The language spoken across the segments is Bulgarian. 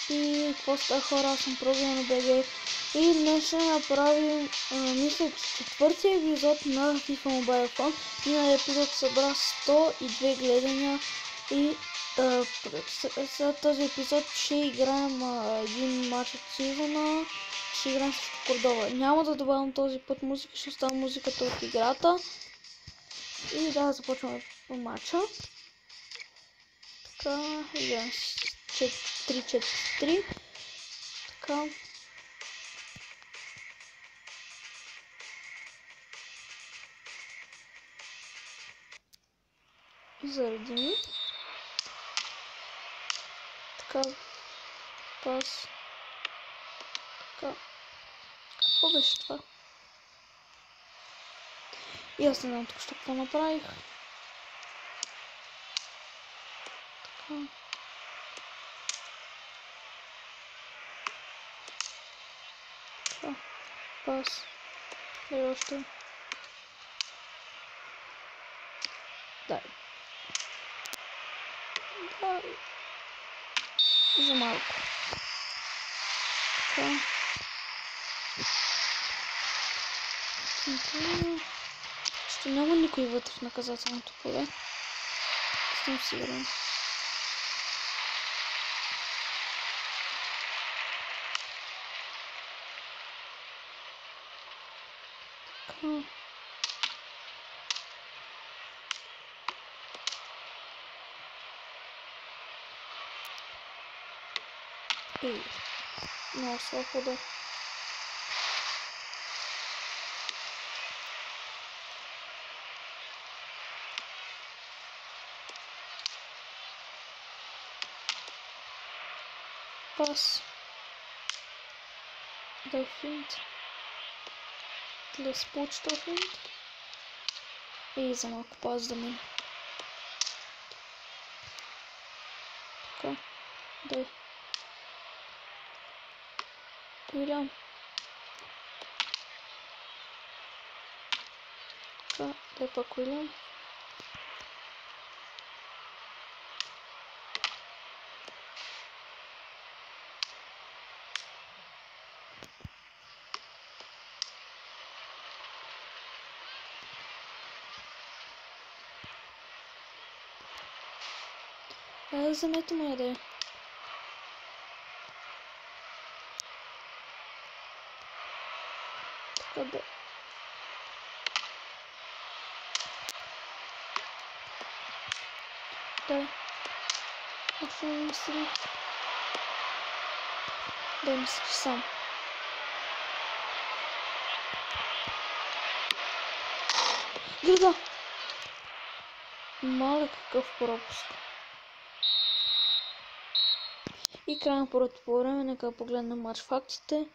И какво ста, хора, аз съм Прогрен на БГ и днес ще направим, мисля, че четвъртия епизод на FIFA Mobile Phone. Миналия епизод събра 102 гледания и след този епизод ще играем един матч от сезона. Ще играем срещу Кордова. Няма да добавям този път музика, ще оставя музиката от играта. И да, започваме матча. Така, играем с 3-4-3. Така. И заредим. Така. Пас. Така. Какво беше това? И аз не знам тук що какво направих. Така. Така. Пас. И още. Дай. Дай. За малко. Така. Ще няма никой вътре в наказателното поле. Съм сигурен. Така. Ей, много слаб удар. Пас. Дай финт. Да се получи този финт. И за малко пас да мине. Така. Дай. Уилям. Така. Дай пак Уилям. Вземете моя да е. Така да. Дай. Още не мисли. Дай мисли сам. Града! Малък какъв пропуск. И край на първото по време, нека погледнем матч фактите.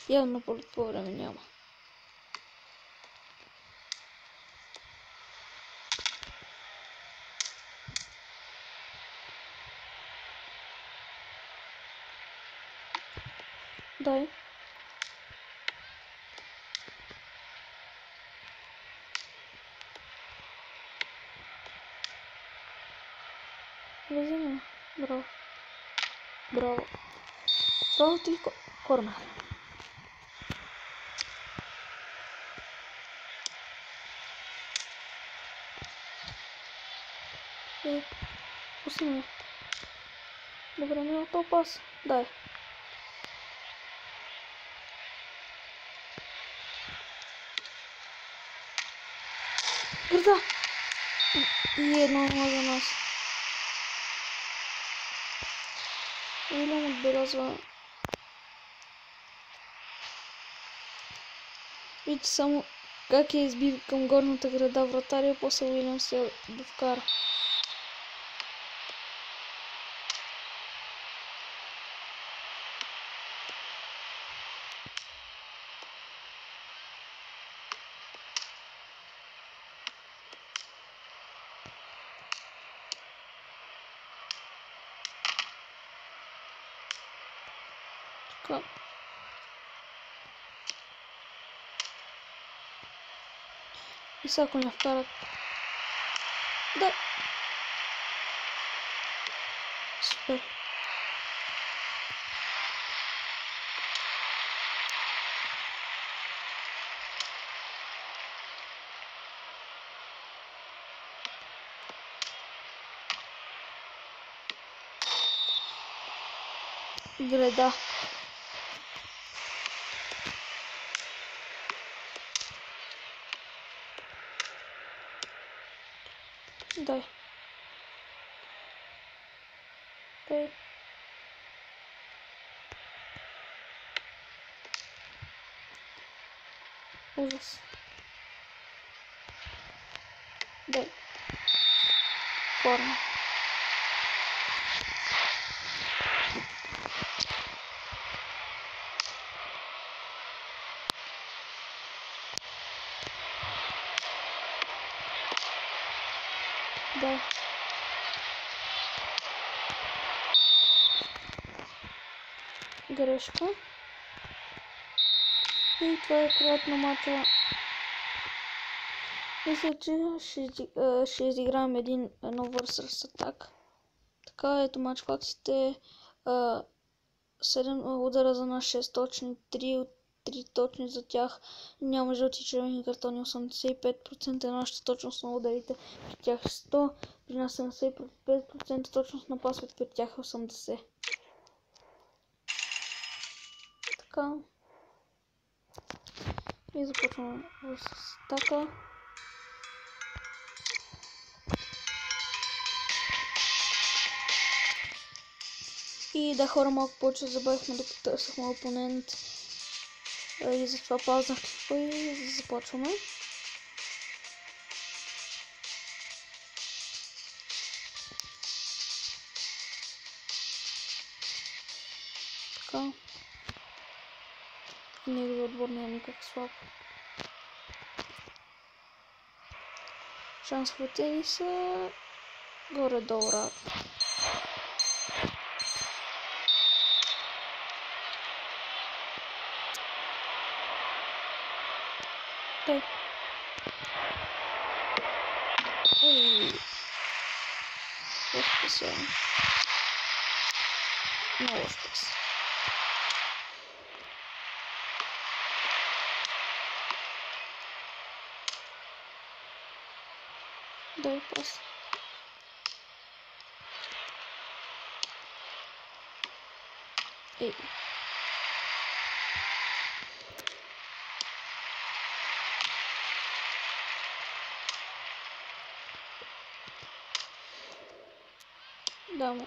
Явно първото по време няма. Дай. Влезем. Браво. Браво. Браво ти корнер. Пусни ме. Добре, ми е този пас. Дай. Града! И едно за нас. Уилям отбелязва. Вижте само как е избил към горната града вратаря, после Уилям се довкара. Така. И сега ако не вкарат... Да! града. Дай. Дай. Ужас. Дай. Форма. Дай. Грешка. И това е краят на мача. Мисля, че ще изиграем едно Versus Attack. Така, ето матч фактите. 7 удара за нас, 6 точни, 3 точни за тях. Няма жълти червени картони, 85% е нашата точност на ударите, при тях 100, при нас 75% точност на пасовете, при тях 80. Така. И започваме с така. И да, хора, малко повече забавихме докато търсихме опонент. И затова паузнах клипа и започваме. Така. Неговия отбор не е никак слаб. Шансовете ни са горе-долу равни. Дай. Ей. Лош пас. Много лош пас. Дай пас. Ей. Да, ма.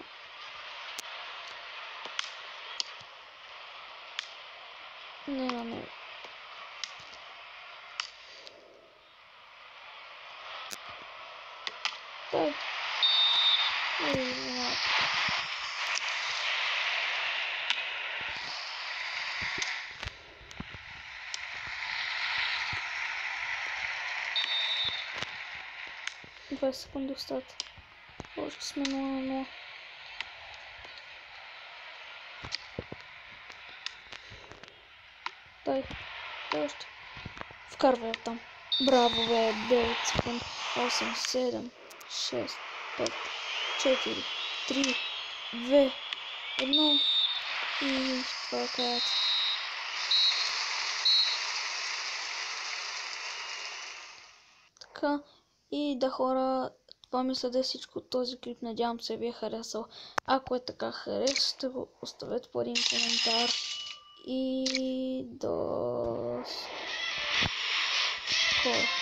Не на него. Дай. Ей, не. 20 секунди остат. Още сме 0-0. Дай. Дай още. Вкарвай там. Браво, бе. 9 секунди. 8, 7, 6, 5, 4, 3, 2, 1. И това е краят. Така. И да, хора, това мисля да е всичко от този клип. Надявам се ви е харесал. Ако е така, харесате го, оставете по един коментар. И до скоро.